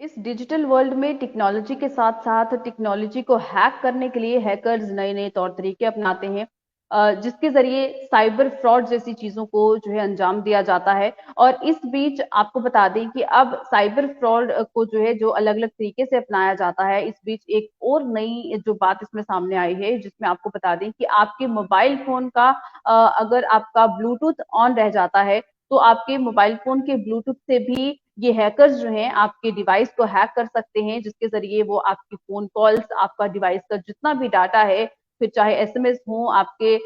इस digital world में technology के साथ-साथ टेक्नोलॉजी को हैक करने के लिए हैकर्स नए-नए तौर तरीके अपनाते हैं, जिसके ज़रिए साइबर फ्रॉड जैसी चीज़ों को जो है अंजाम दिया जाता है। और इस बीच आपको बता दें कि अब साइबर फ्रॉड को जो है जो अलग-अलग तरीके से अपनाया जाता है। इस बीच एक और नई जो बात इसमें सामने आई है, जिसमें आपको बता दें कि आपके मोबाइल फ़ोन का अगर आपका ब्लूटूथ ऑन रह जाता है, तो आपके मोबाइल फ़ोन के ब्लूटूथ से भी ये हैकर्स जो हैं आपके डिवाइस को हैक कर सकते हैं, जिसके ज़रिए वो आपकी फ़ोन कॉल्स, आपका डिवाइस का जितना भी डाटा है, फिर चाहे एसएमएस हों, आपके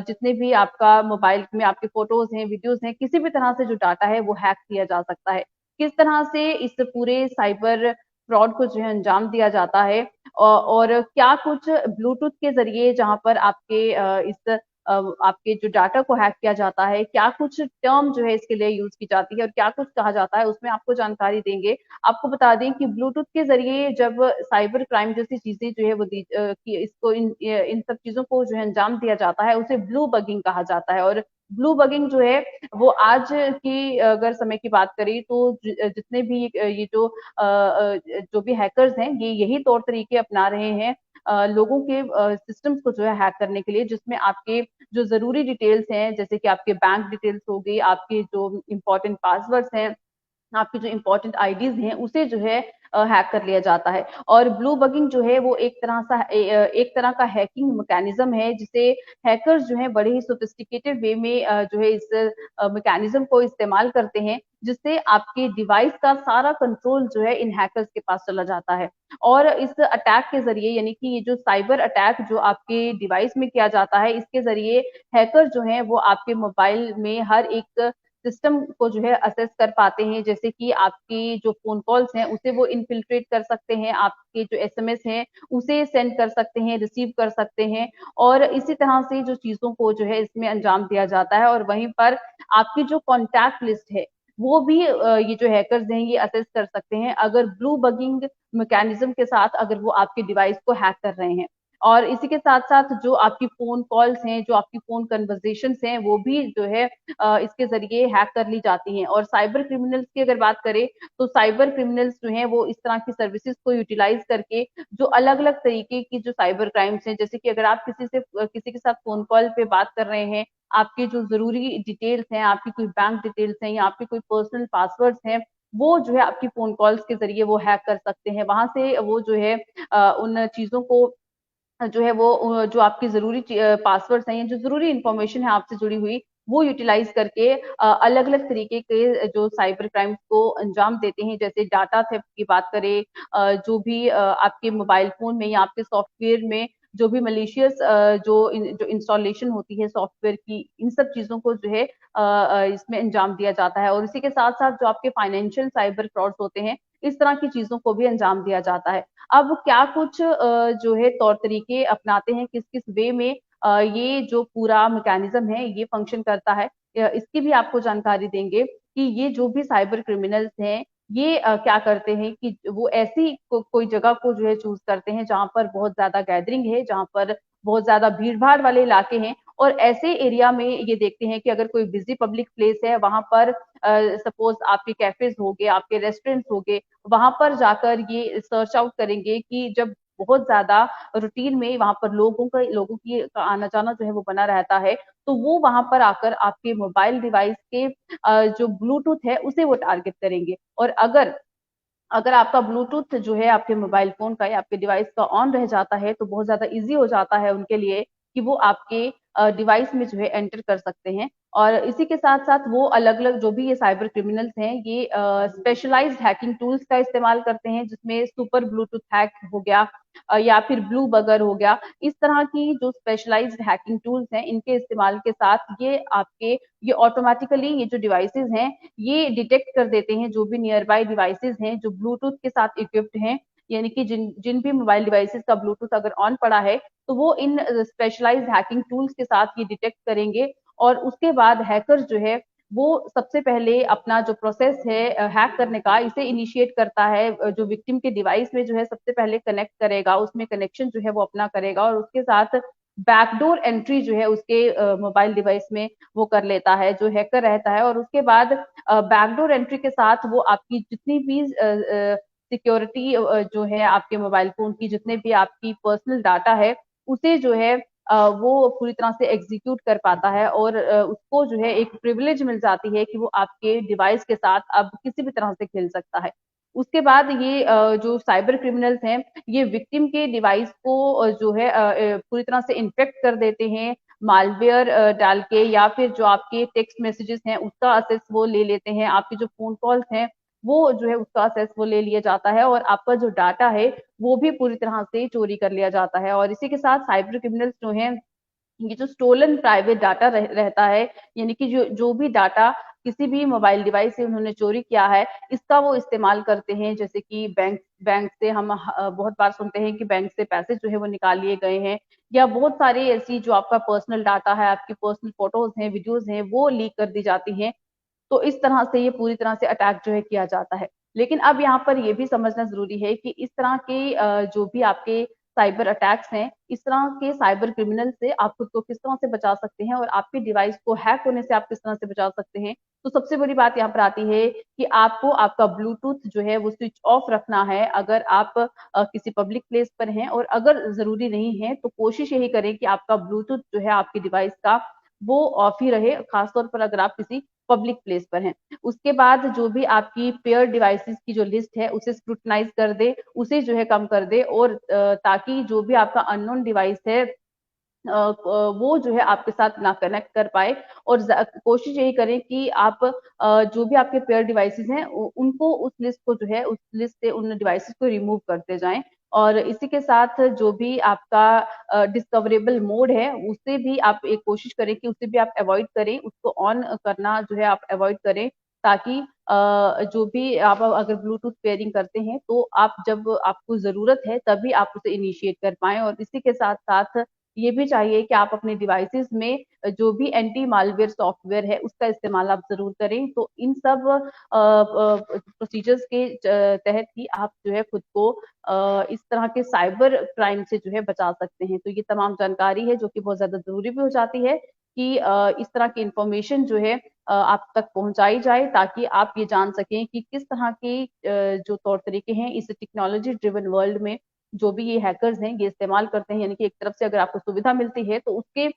जितने भी आपका मोबाइल में आपके फ़ोटोज़ हैं, वीडियोज़ हैं, किसी भी तरह से जो डाटा है वो हैक किया जा सकता है। किस तरह से इस पूरे साइबर फ्रॉड को जो है अंजाम दिया जाता है और क्या कुछ ब्लूटूथ के ज़रिए जहाँ पर आपके आपके जो डाटा को हैक किया जाता है, क्या कुछ टर्म जो है इसके लिए यूज़ की जाती है और क्या कुछ कहा जाता है, उसमें आपको जानकारी देंगे। आपको बता दें कि ब्लूटूथ के ज़रिए जब साइबर क्राइम जैसी चीज़ें जो है वो कि इसको इन सब चीज़ों को जो है अंजाम दिया जाता है, उसे ब्लू बगिंग कहा जाता है। और ब्लू बगिंग जो है वो आज की अगर समय की बात करें तो जितने भी ये जो भी हैकर्स हैं, ये यही तौर तरीके अपना रहे हैं लोगों के सिस्टम्स को जो है हैक करने के लिए, जिसमें आपके जो ज़रूरी डिटेल्स हैं, जैसे कि आपके बैंक डिटेल्स हो गई, आपके जो इम्पोर्टेंट पासवर्ड्स हैं, आपकी जो इम्पोर्टेंट आईडीज़ हैं, उसे जो है हैक कर लिया जाता है। और ब्लू बगिंग जो है वो एक तरह का हैकिंग मैकेनिज़्म है, जिसे हैकर्स जो हैं बड़े ही सोफिस्टिकेटेड वे में जो है इस मैकेनिज़्म को इस्तेमाल करते हैं, जिससे आपके डिवाइस का सारा कंट्रोल जो है इन हैकर्स के पास चला जाता है। और इस अटैक के ज़रिए यानी कि ये जो साइबर अटैक जो आपके डिवाइस में किया जाता है, इसके ज़रिए हैकर जो हैं वो आपके मोबाइल में हर एक सिस्टम को जो है असेस कर पाते हैं, जैसे कि आपकी जो फ़ोन कॉल्स हैं, उसे वो इन्फिल्ट्रेट कर सकते हैं, आपके जो एसएमएस हैं, उसे सेंड कर सकते हैं, रिसीव कर सकते हैं और इसी तरह से जो चीज़ों को जो है इसमें अंजाम दिया जाता है और वहीं पर आपकी जो कॉन्टैक्ट लिस्ट है, वो भी ये जो हैकर्स हैं, ये असेस कर सकते हैं, अगर ब्लू बगिंग मैकेनिज़्म के साथ अगर वो आपके डिवाइस को हैक कर रहे हैं। और इसी के साथ-साथ जो आपकी फ़ोन कॉल्स हैं, जो आपकी फ़ोन कन्वर्सेशंस हैं, वो भी जो है इसके ज़रिए हैक कर ली जाती हैं। और साइबर क्रिमिनल्स की अगर बात करें, तो साइबर क्रिमिनल्स जो हैं वो इस तरह की सर्विसेज़ को यूटिलाइज़ करके जो अलग-अलग तरीके की जो साइबर क्राइम्स हैं, जैसे कि अगर आप किसी के साथ फ़ोन कॉल पे बात कर रहे हैं, आपकी जो ज़रूरी डिटेल्स हैं, आपकी कोई बैंक डिटेल्स हैं या आपके कोई पर्सनल पासवर्ड्स हैं, वो जो है आपकी फ़ोन कॉल्स के ज़रिए वो हैक कर सकते हैं। वहाँ से वो जो है उन चीज़ों को जो है वो जो आपकी ज़रूरी पासवर्ड्स हैं या जो ज़रूरी इन्फॉर्मेशन है आपसे जुड़ी हुई, वो यूटिलाइज़ करके अलग-अलग तरीके के जो साइबर क्राइम्स को अंजाम देते हैं। जैसे डाटा थेफ्ट की बात करें, जो भी आपके मोबाइल फ़ोन में या आपके सॉफ्टवेयर में जो भी मैलिशियस जो इंस्टॉलेशन होती है सॉफ्टवेयर की, इन सब चीज़ों को जो है इसमें अंजाम दिया जाता है। और इसी के साथ-साथ जो आपके फाइनेंशियल साइबर फ्रॉड्स होते हैं, इस तरह की चीज़ों को भी अंजाम दिया जाता है। अब क्या कुछ जो है तौर तरीके अपनाते हैं, किस-किस वे में ये जो पूरा मैकेनिज़्म है, ये फंक्शन करता है। इसकी भी आपको जानकारी देंगे कि ये जो भी साइबर क्रिमिनल्स हैं, ये क्या करते हैं कि वो ऐसी कोई जगह को जो है चूज़ करते हैं, जहाँ पर बहुत ज़्यादा गैदरिंग है, जहाँ पर बहुत ज़्यादा भीड़-भाड़ वाले इलाके हैं और ऐसे एरिया में ये देखते हैं कि अगर कोई बिज़ी पब्लिक प्लेस है, वहाँ पर सपोज़ आपके कैफ़ेज़ हो गए, आपके रेस्टोरेंट्स हो गए, वहाँ पर जाकर ये सर्च आउट करेंगे कि जब बहुत ज़्यादा रूटीन में वहाँ पर लोगों की का आना-जाना जो है वो बना रहता है, तो वो वहाँ पर आकर आपके मोबाइल डिवाइस के जो ब्लूटूथ है उसे वो टारगेट करेंगे। और अगर अगर आपका ब्लूटूथ जो है आपके मोबाइल फ़ोन का या आपके डिवाइस का ऑन रह जाता है, तो बहुत ज़्यादा ईज़ी हो जाता है उनके लिए कि वो आपके डिवाइस में जो है एंटर कर सकते हैं। और इसी के साथ-साथ वो अलग-अलग जो भी ये साइबर क्रिमिनल्स हैं, ये स्पेशलाइज़्ड हैकिंग टूल्स का इस्तेमाल करते हैं, जिसमें सुपर ब्लूटूथ हैक हो गया या फिर ब्लू बगर हो गया। इस तरह की जो स्पेशलाइज़्ड हैकिंग टूल्स हैं, इनके इस्तेमाल के साथ ये ऑटोमैटिकली ये जो डिवाइसेज़ हैं, ये डिटेक्ट कर देते हैं जो भी नियर बाय डिवाइसेज़ हैं, जो ब्लूटूथ के साथ इक्विप्ड हैं, यानी कि जिन जिन भी मोबाइल डिवाइसेज़ का ब्लूटूथ अगर ऑन पड़ा है, तो वो इन स्पेशलाइज़्ड हैकिंग टूल्स के साथ ये डिटेक्ट करेंगे और उसके बाद हैकर्स जो है, वो सबसे पहले अपना जो प्रोसेस है हैक करने का, इसे इनिशिएट करता है जो विक्टिम के डिवाइस में जो है सबसे पहले कनेक्ट करेगा, उसमें कनेक्शन जो है वो अपना करेगा और उसके साथ बैकडोर एंट्री जो है उसके मोबाइल डिवाइस में वो कर लेता है, जो हैकर रहता है और उसके बाद बैकडोर एंट्री के साथ वो आपकी जितनी भी सिक्योरिटी जो है आपके मोबाइल फोन की, जितने भी आपकी पर्सनल डाटा है, उसे जो है वो पूरी तरह से एग्जीक्यूट कर पाता है, और उसको जो है एक प्रिविलेज मिल जाती है कि वो आपके डिवाइस के साथ अब किसी भी तरह से खेल सकता है। उसके बाद ये जो साइबर क्रिमिनल्स हैं, ये विक्टिम के डिवाइस को जो है पूरी तरह से इन्फेक्ट कर देते हैं, मालवेयर डाल के, या फिर जो आपके टेक्स्ट मैसेजेस हैं उसका एक्सेस वो ले लेते हैं, आपके जो फोन कॉल्स हैं वो जो है उसका एक्सेस वो ले लिया जाता है, और आपका जो डाटा है वो भी पूरी तरह से चोरी कर लिया जाता है। और इसी के साथ साइबर क्रिमिनल्स जो हैं, ये जो स्टोलन प्राइवेट डाटा रहता है, यानी कि जो जो भी डाटा किसी भी मोबाइल डिवाइस से उन्होंने चोरी किया है, इसका वो इस्तेमाल करते हैं। जैसे कि बैंक बैंक से हम बहुत बार सुनते हैं कि बैंक से पैसे जो है वो निकाल लिए गए हैं, या बहुत सारी ऐसी जो आपका पर्सनल डाटा है, आपकी पर्सनल फोटोज हैं, वीडियोज हैं, वो लीक कर दी जाती हैं। तो इस तरह से ये पूरी तरह से अटैक जो है किया जाता है। लेकिन अब यहाँ पर ये भी समझना ज़रूरी है कि इस तरह के जो भी आपके साइबर अटैक्स हैं, इस तरह के साइबर क्रिमिनल से आप खुद को किस तरह से बचा सकते हैं, और आपके डिवाइस को हैक होने से आप किस तरह से बचा सकते हैं। तो सबसे बड़ी बात यहाँ पर आती है कि आपको आपका ब्लूटूथ जो है वो स्विच ऑफ रखना है, अगर आप किसी पब्लिक प्लेस पर हैं, और अगर ज़रूरी नहीं है तो कोशिश यही करें कि आपका ब्लूटूथ जो है आपके डिवाइस का वो ऑफ ही रहे, खासतौर पर अगर आप किसी पब्लिक प्लेस पर हैं। उसके बाद जो भी आपकी पेयर डिवाइसेस की जो लिस्ट है उसे स्क्रूटनाइज कर दे, उसे जो है कम कर दे, और ताकि जो भी आपका अननोन डिवाइस है वो जो है आपके साथ ना कनेक्ट कर पाए, और कोशिश यही करें कि आप जो भी आपके पेयर डिवाइसेस हैं उनको उस लिस्ट को जो है उस लिस्ट से उन डिवाइसेस को रिमूव करते जाएं। और इसी के साथ जो भी आपका डिस्कवरेबल मोड है उसे भी आप एक कोशिश करें कि उसे भी आप अवॉइड करें, उसको ऑन करना जो है आप अवॉइड करें, ताकि जो भी आप अगर ब्लूटूथ पेयरिंग करते हैं तो आप जब आपको जरूरत है तभी आप उसे इनिशिएट कर पाएं। और इसी के साथ साथ ये भी चाहिए कि आप अपने डिवाइसेस में जो भी एंटी मालवेयर सॉफ्टवेयर है उसका इस्तेमाल आप जरूर करें। तो इन सब प्रोसीजर्स के तहत ही आप जो है खुद को इस तरह के साइबर क्राइम से जो है बचा सकते हैं। तो ये तमाम जानकारी है जो कि बहुत ज्यादा जरूरी भी हो जाती है कि इस तरह की इंफॉर्मेशन जो है आप तक पहुंचाई जाए, ताकि आप ये जान सकें कि किस तरह के जो तौर तरीके हैं इस टेक्नोलॉजी ड्रिवन वर्ल्ड में जो भी ये हैकर्स हैं ये इस्तेमाल करते हैं। यानी कि एक तरफ से अगर आपको सुविधा मिलती है तो उसके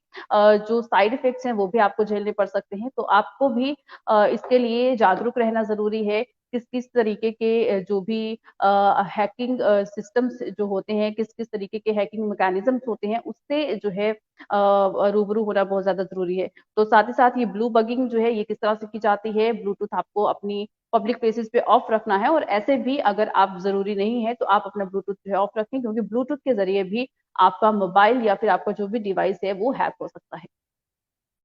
जो साइड इफेक्ट्स हैं वो भी आपको झेलने पड़ सकते हैं। तो आपको भी इसके लिए जागरूक रहना जरूरी है। किस किस तरीके के जो भी हैकिंग सिस्टम्स जो होते हैं, किस किस तरीके के हैकिंग मैकेनिज्म्स होते हैं, उससे जो है रूबरू होना बहुत ज्यादा जरूरी है। तो साथ ही साथ ये ब्लू बगिंग जो है ये किस तरह से की जाती है, ब्लूटूथ आपको अपनी पब्लिक प्लेसेस पे ऑफ रखना है, और ऐसे भी अगर आप जरूरी नहीं है तो आप अपना ब्लूटूथ जो है ऑफ रखें, क्योंकि ब्लूटूथ के जरिए भी आपका मोबाइल या फिर आपका जो भी डिवाइस है वो हैक हो सकता है।